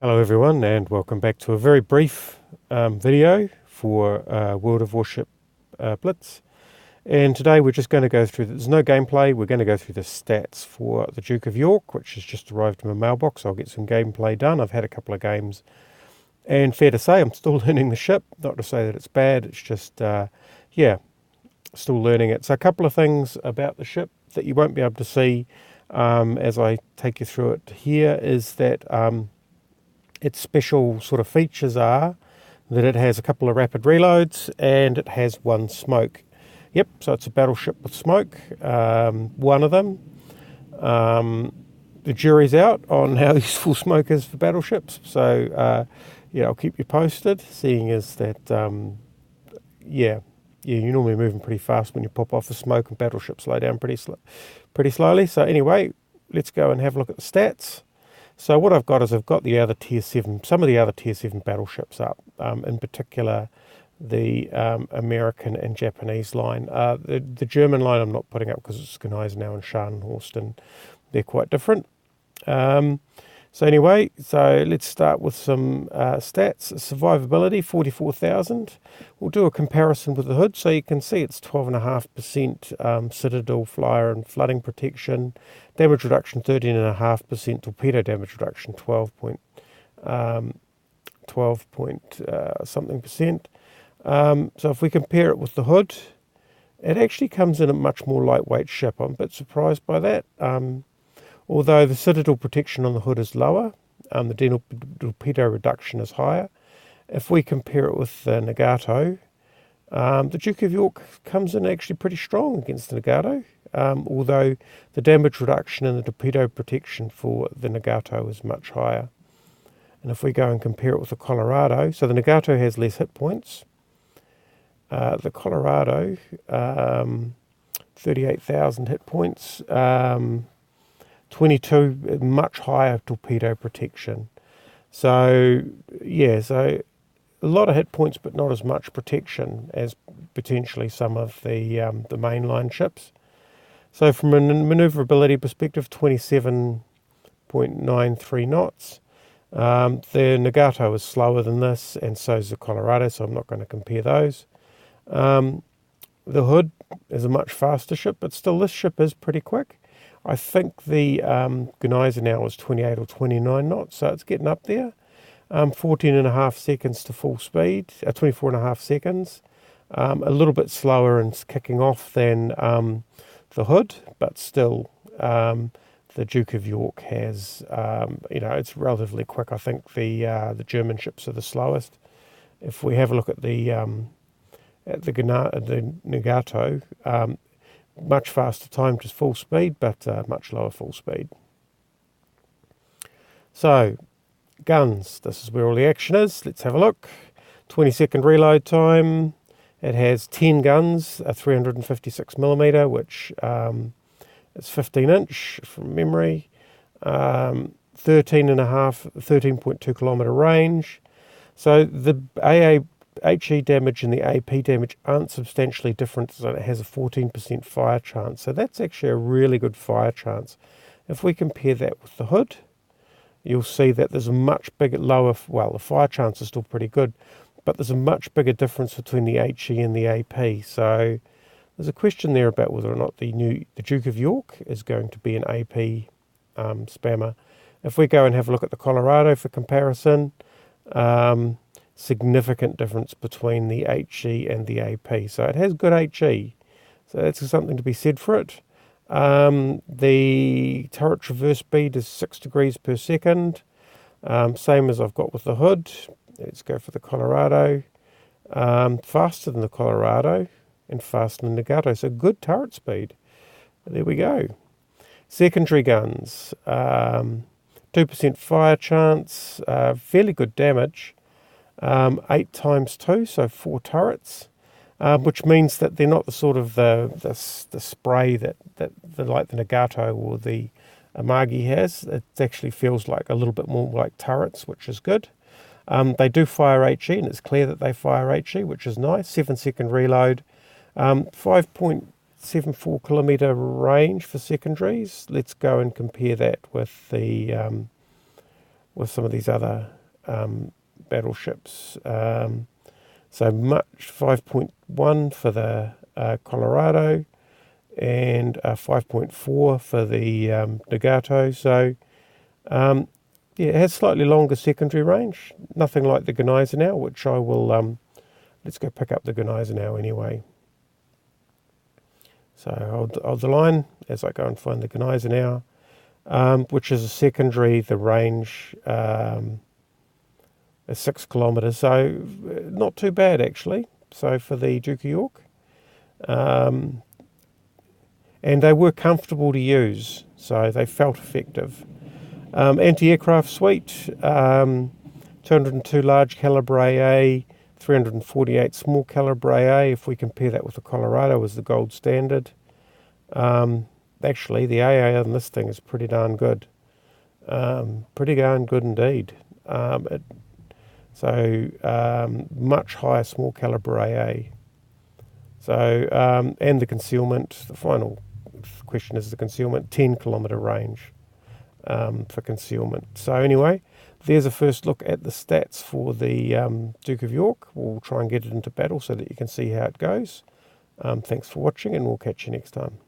Hello everyone, and welcome back to a very brief video for World of Warship Blitz. And today we're just going to go through, there's no gameplay, we're going to go through the stats for the Duke of York, which has just arrived in my mailbox. I'll get some gameplay done. I've had a couple of games, and fair to say I'm still learning the ship. Not to say that it's bad, it's just, yeah, still learning it. So a couple of things about the ship that you won't be able to see as I take you through it here is that its special sort of features are that it has a couple of rapid reloads and it has one smoke. Yep, so it's a battleship with smoke, one of them. The jury's out on how useful smoke is for battleships, so yeah, I'll keep you posted, seeing as that, yeah, you're normally moving pretty fast when you pop off the smoke, and battleships slow down pretty slowly. So anyway, let's go and have a look at the stats. So what I've got is I've got the other Tier 7, some of the other Tier 7 battleships up, in particular the American and Japanese line. The German line I'm not putting up because it's Gneisenau and Scharnhorst, and they're quite different. So anyway, so let's start with some stats. Survivability, 44,000. We'll do a comparison with the hood, so you can see it's 12.5% citadel, flyer and flooding protection. Damage reduction, 13.5%. Torpedo damage reduction, 12 point something percent. So if we compare it with the hood, it actually comes in a much more lightweight ship. I'm a bit surprised by that. Although the citadel protection on the hood is lower, the torpedo reduction is higher. If we compare it with the Nagato, the Duke of York comes in actually pretty strong against the Nagato, although the damage reduction and the torpedo protection for the Nagato is much higher. And if we go and compare it with the Colorado, so the Nagato has less hit points. The Colorado, 38,000 hit points. 22, much higher torpedo protection. So, yeah, so a lot of hit points, but not as much protection as potentially some of the mainline ships. So from a maneuverability perspective, 27.93 knots. The Nagato is slower than this, and so is the Colorado, so I'm not going to compare those. The hood is a much faster ship, but still this ship is pretty quick. I think the Gneisenau is 28 or 29 knots, so it's getting up there. 14.5 seconds to full speed, 24.5 seconds. A little bit slower and kicking off than the hood, but still the Duke of York has, it's relatively quick. I think the German ships are the slowest. If we have a look at the Nagato, much faster time to full speed, but much lower full speed. So, guns. This is where all the action is. Let's have a look. 20-second reload time. It has 10 guns, a 356mm, which is 15-inch from memory. 13.2 kilometre range. So the HE damage and the AP damage aren't substantially different, so it has a 14% fire chance. So that's actually a really good fire chance. If we compare that with the hood, you'll see that there's a much bigger, lower, well, the fire chance is still pretty good, but there's a much bigger difference between the HE and the AP. So there's a question there about whether or not the Duke of York is going to be an AP spammer. If we go and have a look at the Colorado for comparison, significant difference between the HE and the AP. So it has good HE. So that's something to be said for it. The turret traverse speed is 6 degrees per second. Same as I've got with the hood. Let's go for the Colorado. Faster than the Colorado and faster than the Nagato. So good turret speed. There we go. Secondary guns. 2% fire chance. Fairly good damage. 8 times 2, so 4 turrets, which means that they're not the sort of the spray that like the Nagato or the Amagi has. It actually feels like a little bit more like turrets, which is good. They do fire HE, and it's clear that they fire HE, which is nice. 7-second reload, 5.74 kilometre range for secondaries. Let's go and compare that with the with some of these other battleships. So much 5.1 for the Colorado and 5.4 for the Nagato. So yeah, it has slightly longer secondary range. Nothing like the Gneisenau, which I will, let's go pick up the Gneisenau anyway. So hold the line as I go and find the Gneisenau, which is a secondary. The range is 6 kilometres, so not too bad actually. So for the Duke of York. And they were comfortable to use, so they felt effective. Anti-aircraft suite, 202 large calibre A, 348 small calibre A. If we compare that with the Colorado as the gold standard, actually the AA on this thing is pretty darn good. Pretty darn good indeed. Much higher small calibre AA. So, and the concealment, the final question is the concealment, 10 kilometre range for concealment. So anyway, there's a first look at the stats for the Duke of York. We'll try and get it into battle so that you can see how it goes. Thanks for watching, and we'll catch you next time.